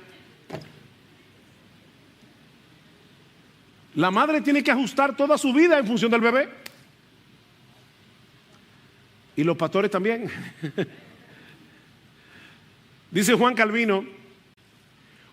La madre tiene que ajustar toda su vida en función del bebé. Y los pastores también. Dice Juan Calvino,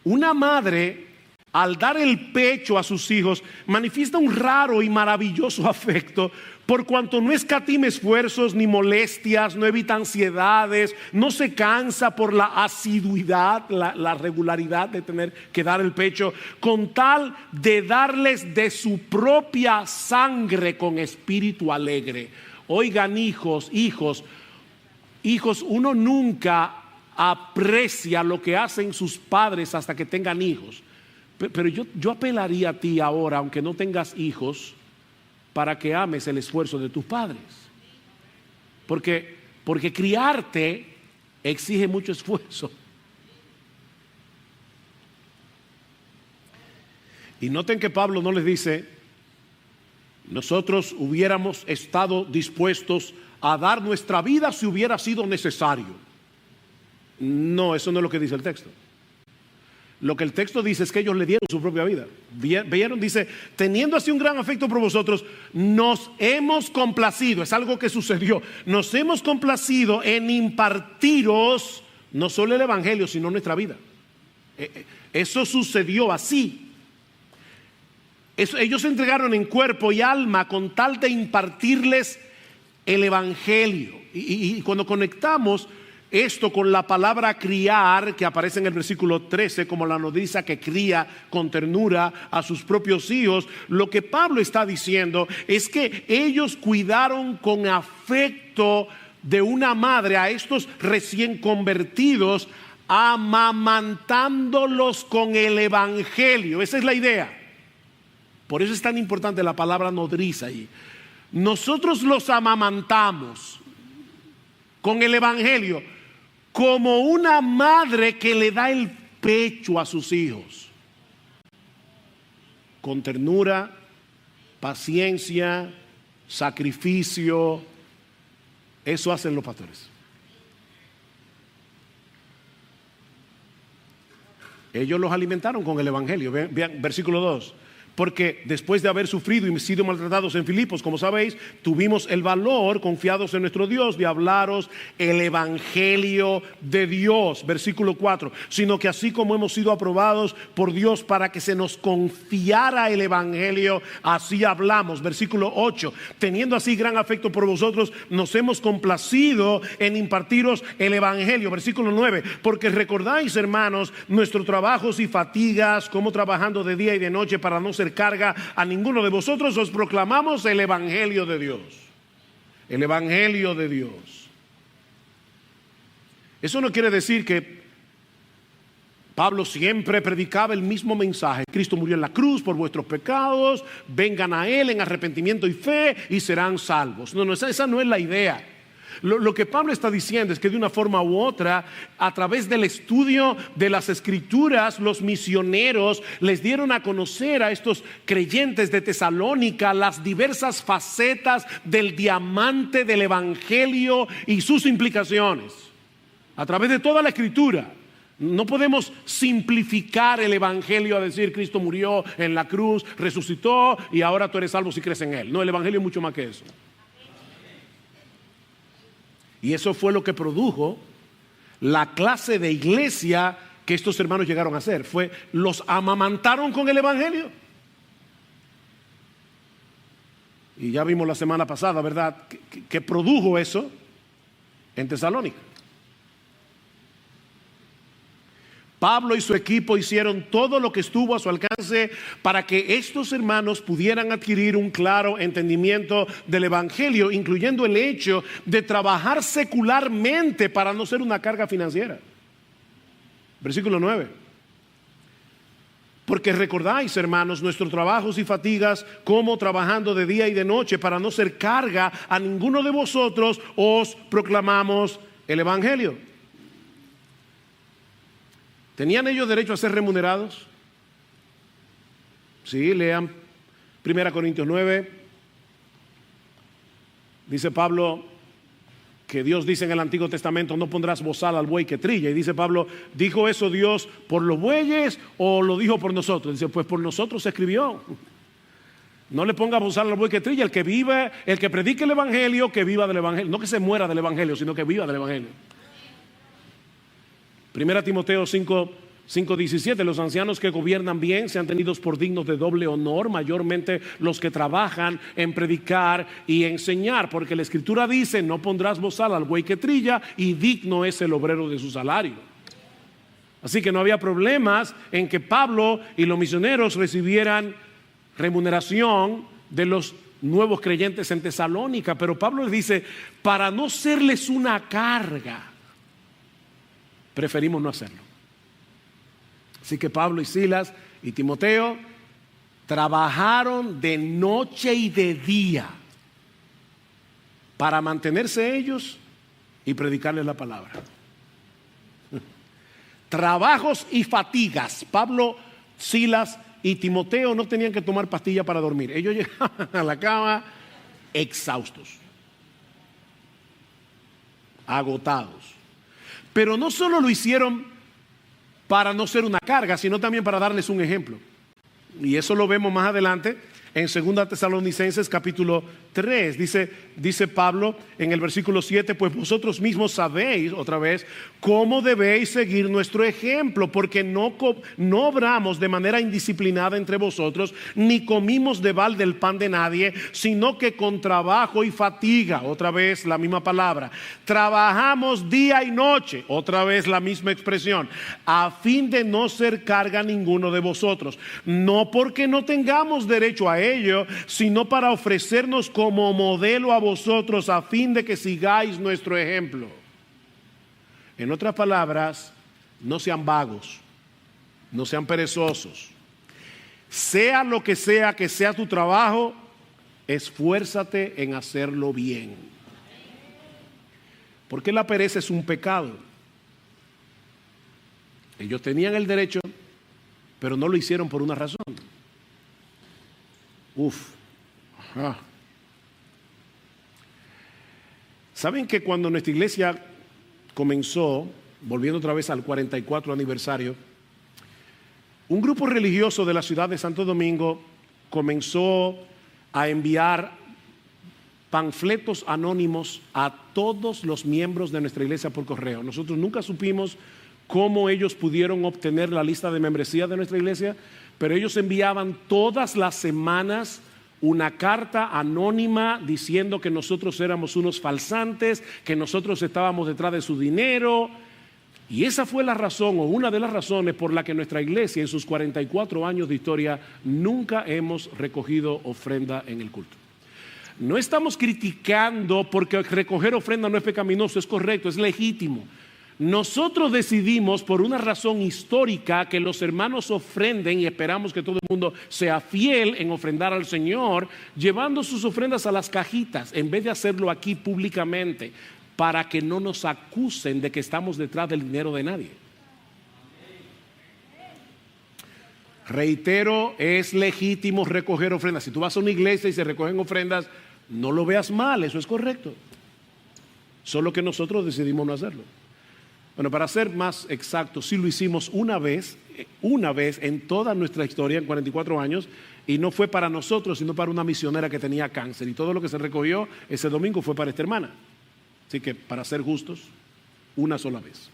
una madre al dar el pecho a sus hijos manifiesta un raro y maravilloso afecto, por cuanto no escatima esfuerzos ni molestias, no evita ansiedades, no se cansa por la asiduidad, la regularidad de tener que dar el pecho, con tal de darles de su propia sangre con espíritu alegre. Oigan, hijos, uno nunca aprecia lo que hacen sus padres hasta que tengan hijos. Pero yo apelaría a ti ahora, aunque no tengas hijos, para que ames el esfuerzo de tus padres. Porque criarte exige mucho esfuerzo. Y noten que Pablo no les dice, nosotros hubiéramos estado dispuestos a dar nuestra vida si hubiera sido necesario. No, eso no es lo que dice el texto. Lo que el texto dice es que ellos le dieron su propia vida. Vieron, dice, teniendo así un gran afecto por vosotros, nos hemos complacido, es algo que sucedió, nos hemos complacido en impartiros no solo el evangelio, sino nuestra vida. Eso sucedió así. Ellos se entregaron en cuerpo y alma con tal de impartirles el evangelio. Y cuando conectamos esto con la palabra criar, que aparece en el versículo 13 como la nodriza que cría con ternura a sus propios hijos, lo que Pablo está diciendo es que ellos cuidaron con afecto de una madre a estos recién convertidos, amamantándolos con el evangelio. Esa es la idea. Por eso es tan importante la palabra nodriza ahí. Nosotros los amamantamos con el evangelio, como una madre que le da el pecho a sus hijos, con ternura, paciencia, sacrificio. Eso hacen los pastores. Ellos los alimentaron con el evangelio. Vean versículo 2. Porque después de haber sufrido y sido maltratados en Filipos, como sabéis, tuvimos el valor, confiados en nuestro Dios, de hablaros el evangelio de Dios. Versículo 4. Sino que así como hemos sido aprobados por Dios para que se nos confiara el evangelio, así hablamos. Versículo 8. Teniendo así gran afecto por vosotros, nos hemos complacido en impartiros el evangelio. Versículo 9. Porque recordáis, hermanos, nuestros trabajos y fatigas, como trabajando de día y de noche para no ser carga a ninguno de vosotros, os proclamamos el evangelio de Dios. El evangelio de Dios. Eso no quiere decir que Pablo siempre predicaba el mismo mensaje. Cristo murió en la cruz por vuestros pecados, vengan a Él en arrepentimiento y fe y serán salvos. No, esa no es la idea. Lo que Pablo está diciendo es que de una forma u otra, a través del estudio de las escrituras, los misioneros les dieron a conocer a estos creyentes de Tesalónica las diversas facetas del diamante del evangelio y sus implicaciones. A través de toda la escritura. No podemos simplificar el evangelio a decir Cristo murió en la cruz, resucitó y ahora tú eres salvo si crees en Él. No, el evangelio es mucho más que eso. Y eso fue lo que produjo la clase de iglesia que estos hermanos llegaron a hacer. Los amamantaron con el evangelio. Y ya vimos la semana pasada, ¿verdad?, que produjo eso en Tesalónica. Pablo y su equipo hicieron todo lo que estuvo a su alcance para que estos hermanos pudieran adquirir un claro entendimiento del evangelio, incluyendo el hecho de trabajar secularmente para no ser una carga financiera. Versículo 9. Porque recordáis, hermanos, nuestros trabajos y fatigas, como trabajando de día y de noche para no ser carga a ninguno de vosotros, os proclamamos el evangelio. ¿Tenían ellos derecho a ser remunerados? Sí, lean 1 Corintios 9. Dice Pablo que Dios dice en el Antiguo Testamento: no pondrás bozal al buey que trilla. Y dice Pablo: ¿dijo eso Dios por los bueyes o lo dijo por nosotros? Dice: pues por nosotros se escribió. No le ponga bozal al buey que trilla. El que vive, el que predique el evangelio, que viva del evangelio. No que se muera del evangelio, sino que viva del evangelio. 1 Timoteo 5:17, los ancianos que gobiernan bien sean tenidos por dignos de doble honor, mayormente los que trabajan en predicar y enseñar, porque la escritura dice: no pondrás bozal al buey que trilla, y digno es el obrero de su salario. Así que no había problemas en que Pablo y los misioneros recibieran remuneración de los nuevos creyentes en Tesalónica, pero Pablo les dice: para no serles una carga, preferimos no hacerlo. Así que Pablo y Silas y Timoteo trabajaron de noche y de día para mantenerse ellos y predicarles la palabra. Trabajos y fatigas. Pablo, Silas y Timoteo no tenían que tomar pastillas para dormir. Ellos llegaban a la cama exhaustos, agotados. Pero no solo lo hicieron para no ser una carga, sino también para darles un ejemplo. Y eso lo vemos más adelante en 2 Tesalonicenses capítulo 3. Dice Pablo en el versículo 7: pues vosotros mismos sabéis, otra vez, cómo debéis seguir nuestro ejemplo, porque no obramos de manera indisciplinada entre vosotros, ni comimos de balde el pan de nadie, sino que con trabajo y fatiga, otra vez la misma palabra, trabajamos día y noche, otra vez la misma expresión, a fin de no ser carga a ninguno de vosotros, no porque no tengamos derecho a ello, sino para ofrecernos como modelo a vosotros, a fin de que sigáis nuestro ejemplo. En otras palabras, no sean vagos, no sean perezosos. Sea lo que sea tu trabajo, esfuérzate en hacerlo bien. Porque la pereza es un pecado. Ellos tenían el derecho, pero no lo hicieron por una razón. ¿Saben que cuando nuestra iglesia comenzó, volviendo otra vez al 44 aniversario, un grupo religioso de la ciudad de Santo Domingo comenzó a enviar panfletos anónimos a todos los miembros de nuestra iglesia por correo? Nosotros nunca supimos cómo ellos pudieron obtener la lista de membresía de nuestra iglesia, pero ellos enviaban todas las semanas una carta anónima diciendo que nosotros éramos unos falsantes, que nosotros estábamos detrás de su dinero. Y esa fue la razón, o una de las razones por la que nuestra iglesia en sus 44 años de historia nunca hemos recogido ofrenda en el culto. No estamos criticando porque recoger ofrenda no es pecaminoso, es correcto, es legítimo. Nosotros decidimos por una razón histórica que los hermanos ofrenden, y esperamos que todo el mundo sea fiel en ofrendar al Señor, llevando sus ofrendas a las cajitas en vez de hacerlo aquí públicamente, para que no nos acusen de que estamos detrás del dinero de nadie. Reitero, es legítimo recoger ofrendas. Si tú vas a una iglesia y se recogen ofrendas, no lo veas mal, eso es correcto. Solo que nosotros decidimos no hacerlo. Bueno, para ser más exacto, sí lo hicimos una vez en toda nuestra historia, en 44 años, y no fue para nosotros, sino para una misionera que tenía cáncer, y todo lo que se recogió ese domingo fue para esta hermana. Así que, para ser justos, una sola vez.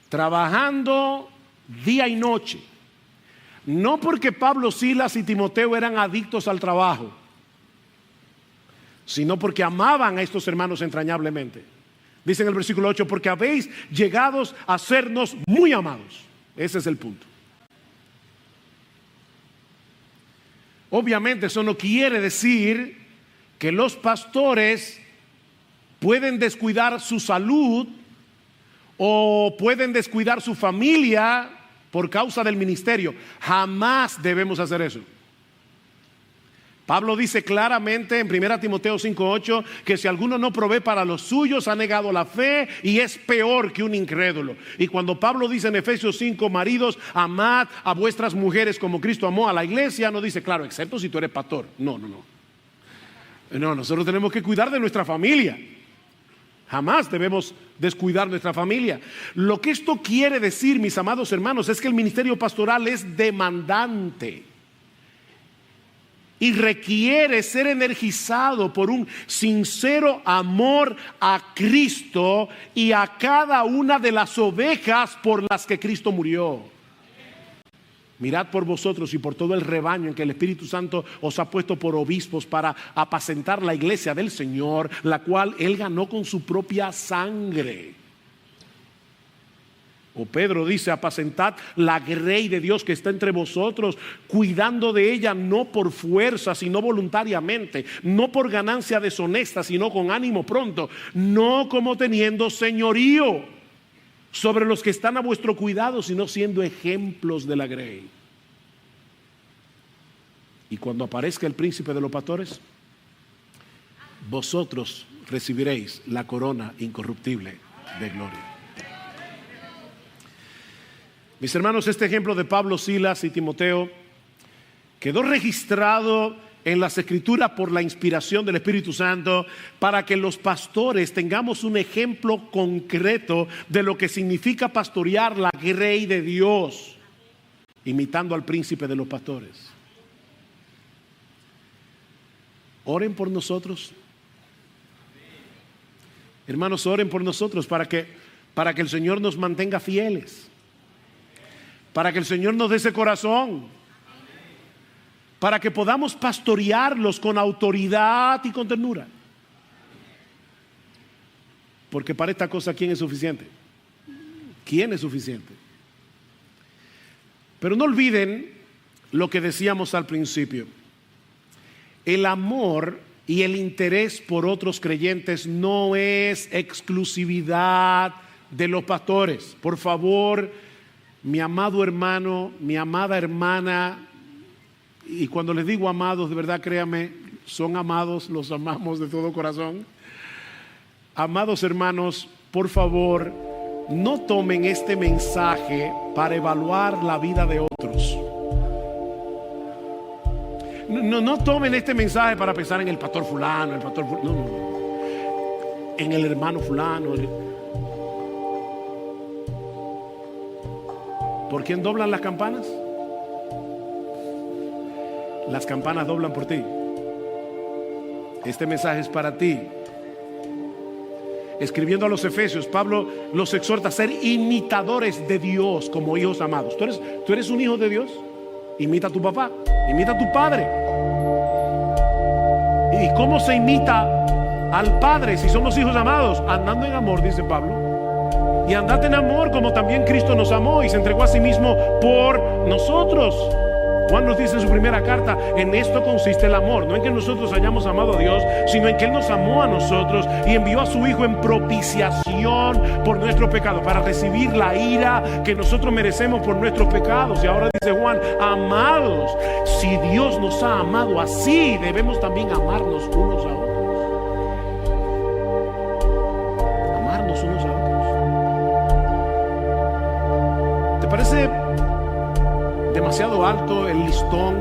trabajando día y noche. No porque Pablo, Silas y Timoteo eran adictos al trabajo, sino porque amaban a estos hermanos entrañablemente. Dice en el versículo 8, porque habéis llegado a sernos muy amados. Ese es el punto. Obviamente eso no quiere decir que los pastores pueden descuidar su salud o pueden descuidar su familia por causa del ministerio. Jamás debemos hacer eso. Pablo dice claramente en 1 Timoteo 5:8 que si alguno no provee para los suyos ha negado la fe y es peor que un incrédulo. Y cuando Pablo dice en Efesios 5, maridos, amad a vuestras mujeres como Cristo amó a la iglesia, no dice, claro, excepto si tú eres pastor. No, nosotros tenemos que cuidar de nuestra familia. Jamás debemos descuidar nuestra familia. Lo que esto quiere decir, mis amados hermanos, es que el ministerio pastoral es demandante y requiere ser energizado por un sincero amor a Cristo y a cada una de las ovejas por las que Cristo murió. Mirad por vosotros y por todo el rebaño en que el Espíritu Santo os ha puesto por obispos para apacentar la iglesia del Señor, la cual Él ganó con su propia sangre. O Pedro dice, apacentad la grey de Dios que está entre vosotros, cuidando de ella no por fuerza, sino voluntariamente, no por ganancia deshonesta, sino con ánimo pronto, no como teniendo señorío sobre los que están a vuestro cuidado, sino siendo ejemplos de la grey. Y cuando aparezca el príncipe de los pastores, vosotros recibiréis la corona incorruptible de gloria. Mis hermanos, este ejemplo de Pablo, Silas y Timoteo quedó registrado en las Escrituras por la inspiración del Espíritu Santo para que los pastores tengamos un ejemplo concreto de lo que significa pastorear la grey de Dios, imitando al príncipe de los pastores. Oren por nosotros. Hermanos, oren por nosotros para que el Señor nos mantenga fieles. Para que el Señor nos dé ese corazón, para que podamos pastorearlos con autoridad y con ternura. Porque para esta cosa, ¿quién es suficiente? ¿Quién es suficiente? Pero no olviden lo que decíamos al principio. El amor y el interés por otros creyentes no es exclusividad de los pastores. Por favor, mi amado hermano, mi amada hermana, y cuando les digo amados, de verdad créanme, son amados, los amamos de todo corazón. Amados hermanos, por favor, no tomen este mensaje para evaluar la vida de otros. No tomen este mensaje para pensar en el pastor fulano, no. En el hermano fulano. ¿Por quién doblan las campanas? Las campanas doblan por ti. Este mensaje es para ti. Escribiendo a los Efesios, Pablo los exhorta a ser imitadores de Dios como hijos amados. ¿Tú eres un hijo de Dios? Imita a tu papá, imita a tu padre. ¿Y cómo se imita al padre si somos hijos amados? Andando en amor, dice Pablo. Y andad en amor como también Cristo nos amó y se entregó a sí mismo por nosotros. Juan nos dice en su primera carta, en esto consiste el amor, no en que nosotros hayamos amado a Dios, sino en que Él nos amó a nosotros y envió a su Hijo en propiciación por nuestro pecado, para recibir la ira que nosotros merecemos por nuestros pecados. Y ahora dice Juan, amados, si Dios nos ha amado así, debemos también amarnos unos a otros. Amarnos unos a otros. ¿Te parece demasiado alto el listón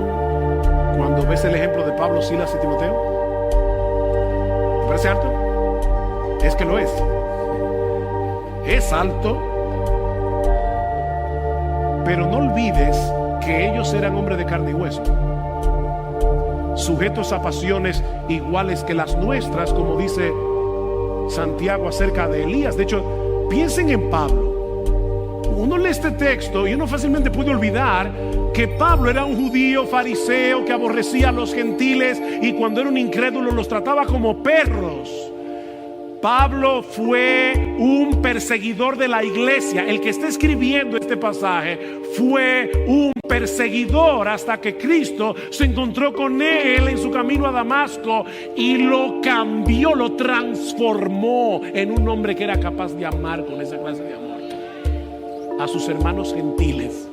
cuando ves el ejemplo de Pablo, Silas y Timoteo? ¿Te parece alto? Es que lo es. Es alto. Pero no olvides que ellos eran hombres de carne y hueso, sujetos a pasiones iguales que las nuestras, como dice Santiago acerca de Elías. De hecho, piensen en Pablo. uno lee este texto y uno fácilmente puede olvidar que Pablo era un judío fariseo que aborrecía a los gentiles y cuando era un incrédulo los trataba como perros. Pablo fue un perseguidor de la iglesia. El que está escribiendo este pasaje fue un perseguidor hasta que Cristo se encontró con él en su camino a Damasco y lo cambió, lo transformó en un hombre que era capaz de amar con esa clase de amor a sus hermanos gentiles